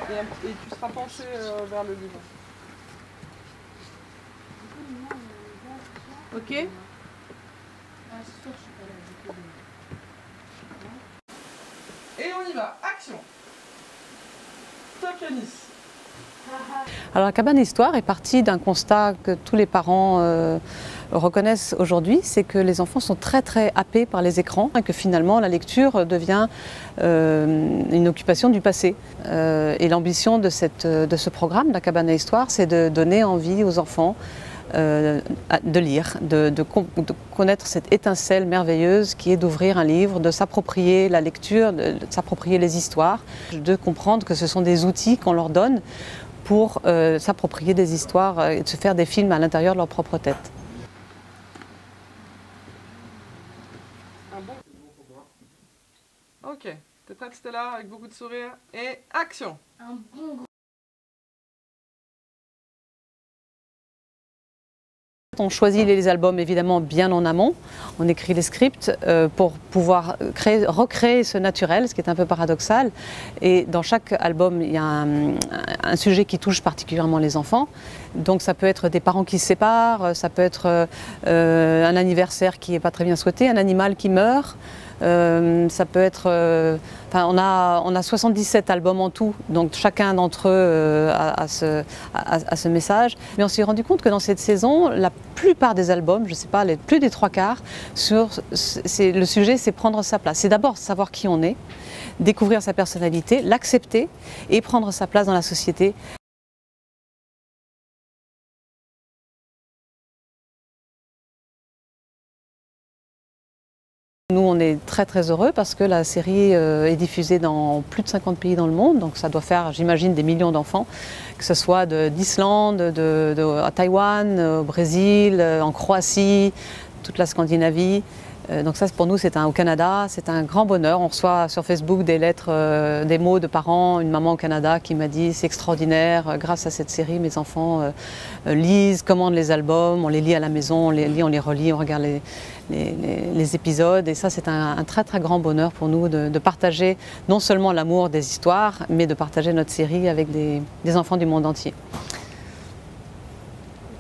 et tu seras penché vers le livre. Ok? Et on y va, action! Top Yanis! Alors la cabane histoire est partie d'un constat que tous les parents reconnaissent aujourd'hui, c'est que les enfants sont très happés par les écrans et que finalement la lecture devient une occupation du passé. Et l'ambition de ce programme, la cabane à histoire, c'est de donner envie aux enfants de lire, de connaître cette étincelle merveilleuse qui est d'ouvrir un livre, de s'approprier la lecture, de s'approprier les histoires, de comprendre que ce sont des outils qu'on leur donne pour s'approprier des histoires et de se faire des films à l'intérieur de leur propre tête. Ok, t'es prête Stella, avec beaucoup de sourire, et action! On choisit les albums évidemment bien en amont, on écrit les scripts pour pouvoir recréer ce naturel, ce qui est un peu paradoxal. Et dans chaque album, il y a un sujet qui touche particulièrement les enfants. Donc ça peut être des parents qui se séparent, ça peut être un anniversaire qui n'est pas très bien souhaité, un animal qui meurt. Ça peut être, on a 77 albums en tout, donc chacun d'entre eux a ce message. Mais on s'est rendu compte que dans cette saison, la plupart des albums, je ne sais pas, plus des 3/4, le sujet c'est prendre sa place. C'est d'abord savoir qui on est, découvrir sa personnalité, l'accepter et prendre sa place dans la société. Nous, on est très heureux parce que la série est diffusée dans plus de 50 pays dans le monde, donc ça doit faire, j'imagine, des millions d'enfants, que ce soit d'Islande, à Taïwan, au Brésil, en Croatie, toute la Scandinavie. Donc ça, pour nous, au Canada, c'est un grand bonheur. On reçoit sur Facebook des lettres, des mots de parents, une maman au Canada qui m'a dit « c'est extraordinaire, grâce à cette série, mes enfants lisent, commandent les albums, on les lit à la maison, on les lit, on les relit, on regarde les épisodes ». Et ça, c'est un très grand bonheur pour nous de partager non seulement l'amour des histoires, mais de partager notre série avec des enfants du monde entier.